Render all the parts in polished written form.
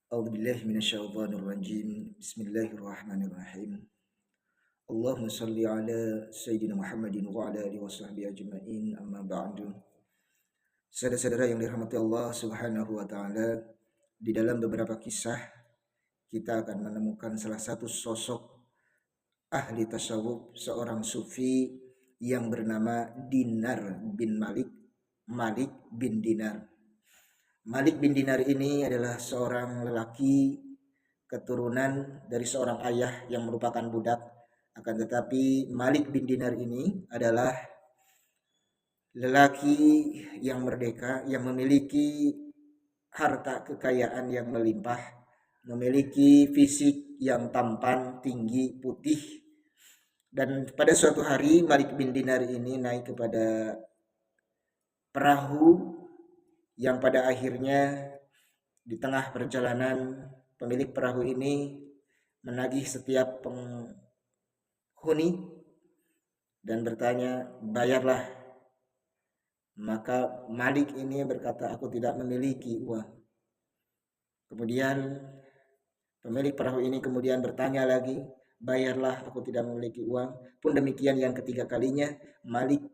A'udzu billahi minasyaitonir rajim. Bismillahirrahmanirrahim. Allahumma shalli ala sayyidina Muhammadin wa ala alihi washabbihi ajmain. Amma ba'du. Saudara-saudara yang dirahmati Allah Subhanahu wa taala, di dalam beberapa kisah kita akan menemukan salah satu sosok ahli tasawuf, seorang sufi yang bernama Dinar bin Malik, Malik bin Dinar. Malik bin Dinar ini adalah seorang lelaki keturunan dari seorang ayah yang merupakan budak. Akan tetapi Malik bin Dinar ini adalah lelaki yang merdeka, yang memiliki harta kekayaan yang melimpah, memiliki fisik yang tampan, tinggi, putih. Dan pada suatu hari Malik bin Dinar ini naik kepada perahu yang pada akhirnya di tengah perjalanan pemilik perahu ini menagih setiap penghuni dan bertanya, "Bayarlah." Maka Malik ini berkata, "Aku tidak memiliki uang." Kemudian pemilik perahu ini kemudian bertanya lagi, "Bayarlah, aku tidak memiliki uang." Pun demikian yang ketiga kalinya Malik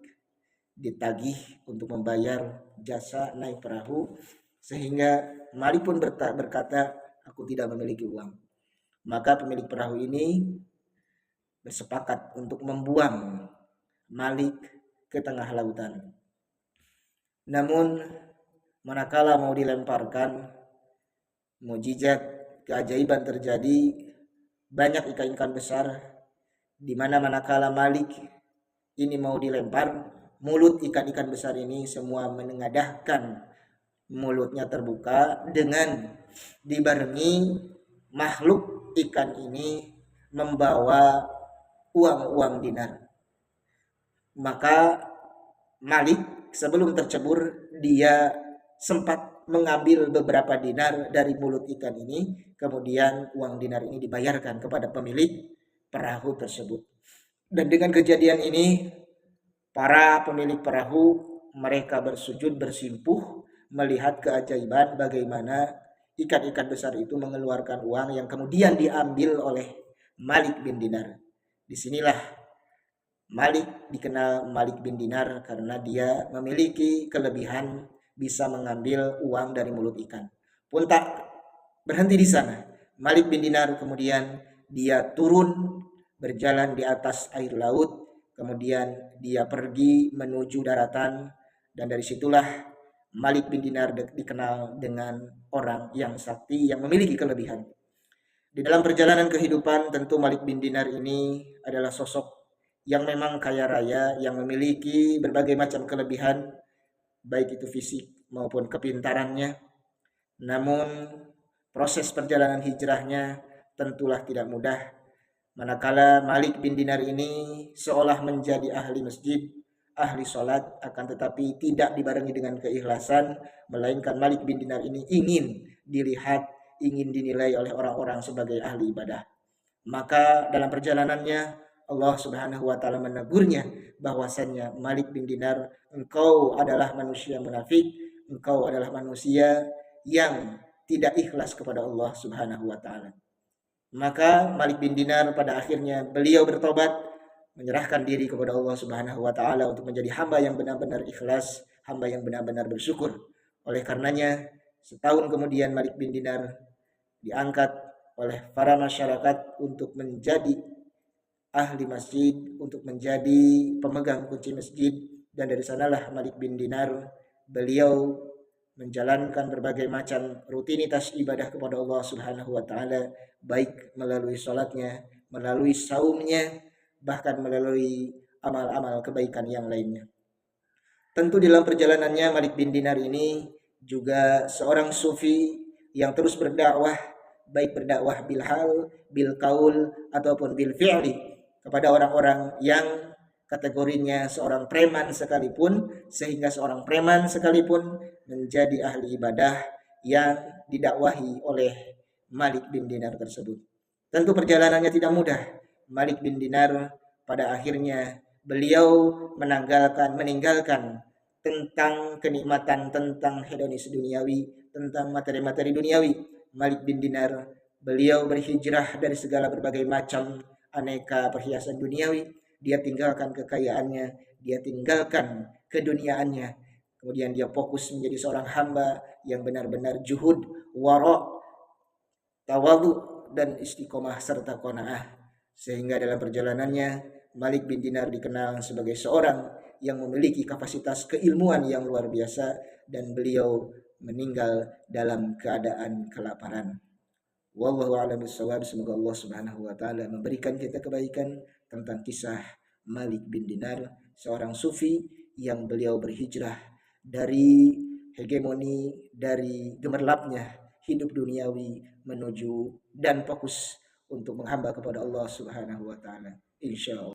ditagih untuk membayar jasa naik perahu, sehingga Malik pun berkata, "Aku tidak memiliki uang." Maka pemilik perahu ini bersepakat untuk membuang Malik ke tengah lautan. Namun manakala mau dilemparkan, mukjizat keajaiban terjadi. Banyak ikan-ikan besar, di mana manakala Malik ini mau dilempar, mulut ikan-ikan besar ini semua menengadahkan mulutnya terbuka dengan dibarengi makhluk ikan ini membawa uang-uang dinar. Maka Malik sebelum tercebur, dia sempat mengambil beberapa dinar dari mulut ikan ini, kemudian uang dinar ini dibayarkan kepada pemilik perahu tersebut. Dan dengan kejadian ini, para pemilik perahu mereka bersujud bersimpuh melihat keajaiban bagaimana ikan-ikan besar itu mengeluarkan uang yang kemudian diambil oleh Malik bin Dinar. Disinilah Malik dikenal Malik bin Dinar karena dia memiliki kelebihan bisa mengambil uang dari mulut ikan. Pun tak berhenti di sana. Malik bin Dinar kemudian dia turun berjalan di atas air laut, kemudian dia pergi menuju daratan, dan dari situlah Malik bin Dinar dikenal dengan orang yang sakti yang memiliki kelebihan. Di dalam perjalanan kehidupan tentu Malik bin Dinar ini adalah sosok yang memang kaya raya, yang memiliki berbagai macam kelebihan, baik itu fisik maupun kepintarannya. Namun proses perjalanan hijrahnya tentulah tidak mudah. Manakala Malik bin Dinar ini seolah menjadi ahli masjid, ahli sholat, akan tetapi tidak dibarengi dengan keikhlasan, melainkan Malik bin Dinar ini ingin dilihat, ingin dinilai oleh orang-orang sebagai ahli ibadah. Maka dalam perjalanannya Allah Subhanahu wa taala menegurnya bahwasannya, "Malik bin Dinar, engkau adalah manusia munafik, engkau adalah manusia yang tidak ikhlas kepada Allah Subhanahu wa taala." Maka Malik bin Dinar pada akhirnya beliau bertobat, menyerahkan diri kepada Allah Subhanahu wa taala untuk menjadi hamba yang benar-benar ikhlas, hamba yang benar-benar bersyukur. Oleh karenanya, setahun kemudian Malik bin Dinar diangkat oleh para masyarakat untuk menjadi ahli masjid, untuk menjadi pemegang kunci masjid. Dan dari sanalah Malik bin Dinar beliau menjalankan berbagai macam rutinitas ibadah kepada Allah Subhanahu wa taala, baik melalui salatnya, melalui saumnya, bahkan melalui amal-amal kebaikan yang lainnya. Tentu dalam perjalanannya Malik bin Dinar ini juga seorang sufi yang terus berdakwah, baik berdakwah bil hal, bil qaul ataupun bil fi'li, kepada orang-orang yang kategorinya seorang preman sekalipun, sehingga seorang preman sekalipun menjadi ahli ibadah yang didakwahi oleh Malik bin Dinar tersebut. Tentu perjalanannya tidak mudah. Malik bin Dinar pada akhirnya beliau meninggalkan tentang kenikmatan, tentang hedonis duniawi, tentang materi-materi duniawi. Malik bin Dinar, beliau berhijrah dari segala berbagai macam aneka perhiasan duniawi. Dia tinggalkan kekayaannya, dia tinggalkan keduniaannya. Kemudian dia fokus menjadi seorang hamba yang benar-benar juhud, wara, tawadhu dan istiqomah serta qanaah. Sehingga dalam perjalanannya Malik bin Dinar dikenal sebagai seorang yang memiliki kapasitas keilmuan yang luar biasa dan beliau meninggal dalam keadaan kelaparan. Wallahu a'lam bishawab. Semoga Allah Subhanahu wa taala memberikan kita kebaikan tentang kisah Malik bin Dinar, seorang sufi yang beliau berhijrah dari hegemoni, dari gemerlapnya hidup duniawi menuju dan fokus untuk menghamba kepada Allah Subhanahu wa taala. Insyaallah.